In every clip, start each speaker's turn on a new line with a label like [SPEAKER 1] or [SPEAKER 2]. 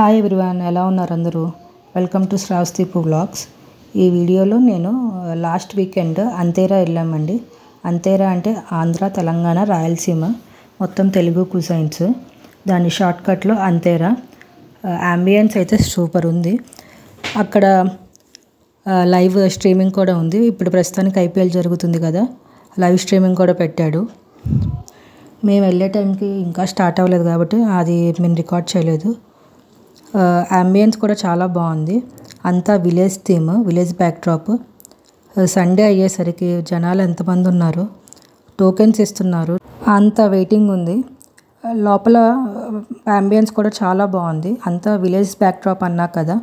[SPEAKER 1] Hi everyone, ఎలా ఉన్నారు అందరూ? వెల్కమ్ టు శ్రావస్తీపు వ్లాగ్స్. ఈ వీడియోలో నేను లాస్ట్ వీకెండ్ అంతేరా వెళ్ళామండి. అంతేరా అంటే ఆంధ్ర, తెలంగాణ, రాయలసీమ మొత్తం తెలుగు కుసైన్స్. దాని షార్ట్కట్లో అంతేరా. అంబియన్స్ అయితే సూపర్ ఉంది. అక్కడ లైవ్ స్ట్రీమింగ్ కూడా ఉంది. ఇప్పుడు ప్రస్తుతానికి ఐపీఎల్ జరుగుతుంది కదా, లైవ్ స్ట్రీమింగ్ కూడా పెట్టాడు. మేము వెళ్ళే టైంకి ఇంకా స్టార్ట్ అవ్వలేదు కాబట్టి అది మేము రికార్డ్ చేయలేదు. అంబియన్స్ కూడా చాలా బాగుంది. అంతా village theme, village backdrop. Sunday అయ్యేసరికి జనాలు ఎంతమంది ఉన్నారు, టోకెన్స్ ఇస్తున్నారు, అంత వెయిటింగ్ ఉంది. లోపల అంబియన్స్ కూడా చాలా బాగుంది. అంతా విలేజ్ బ్యాక్డ్రాప్ అన్నా కదా,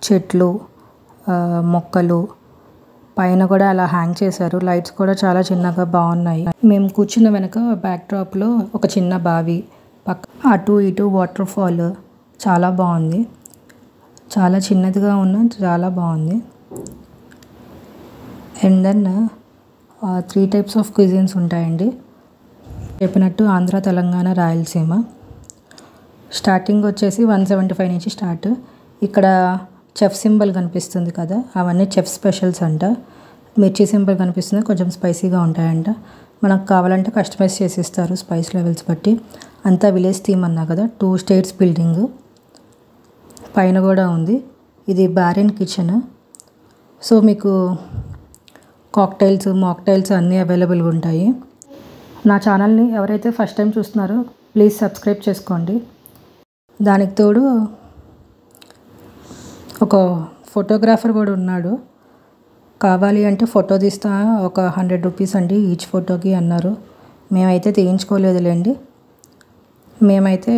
[SPEAKER 1] చెట్లు, మొక్కలు, పైన కూడా అలా హ్యాంగ్ చేశారు. లైట్స్ కూడా చాలా చిన్నగా బాగున్నాయి. మేము కూర్చున్న వెనక బ్యాక్డ్రాప్లో ఒక చిన్న బావి, అటు ఇటు వాటర్ ఫాల్ చాలా బాగుంది. చాలా చిన్నదిగా ఉన్న చాలా బాగుంది. And then 3 types of cuisines ఉంటాయండి. చెప్పినట్టు ఆంధ్ర, తెలంగాణ, రాయలసీమ. స్టార్టింగ్ వచ్చేసి 175 నుంచి స్టార్ట్. ఇక్కడ చెఫ్ సింబల్ కనిపిస్తుంది కదా, అవన్నీ చెఫ్ స్పెషల్స్ అంట. మిర్చి సింబల్ కనిపిస్తుంది, కొంచెం స్పైసీగా ఉంటాయంట. మనకు కావాలంటే కస్టమైజ్ చేసి ఇస్తారు స్పైస్ లెవెల్స్ బట్టి. అంతా విలేజ్ థీమ్ అన్నా కదా. 2 స్టేట్స్ బిల్డింగ్ పైన కూడా ఉంది. ఇది బారెన్ కిచెన్. సో మీకు కాక్టైల్స్, మాక్టైల్స్ అన్నీ అవైలబుల్గా ఉంటాయి. నా ఛానల్ని ఎవరైతే ఫస్ట్ టైం చూస్తున్నారో ప్లీజ్ సబ్స్క్రైబ్ చేసుకోండి. దానికి తోడు ఒక ఫోటోగ్రాఫర్ కూడా ఉన్నాడు. కావాలి అంటే ఫోటో తీస్తా, ఒక 100 రూపీస్ అండి ఈచ్ ఫోటోకి అన్నారు. మేమైతే తీయించుకోలేదులేండి. మేమైతే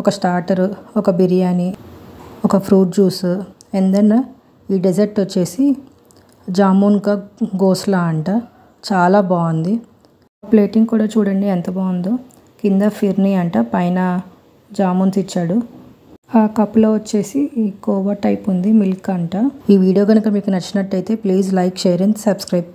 [SPEAKER 1] ఒక స్టార్టర్, ఒక బిర్యానీ, ఒక ఫ్రూట్ జ్యూస్, అండ్ దెన్ ఈ డెజర్ట్ వచ్చేసి జామున్ కా గోస్లా అంట. చాలా బాగుంది. ప్లేటింగ్ కూడా చూడండి ఎంత బాగుందో. కింద ఫిర్నీ అంట, పైన జామున్స్ ఇచ్చాడు. ఆ కప్లో వచ్చేసి ఈ కోవా టైప్ ఉంది, మిల్క్ అంట. ఈ వీడియో కనుక మీకు నచ్చినట్టయితే please like, share and subscribe.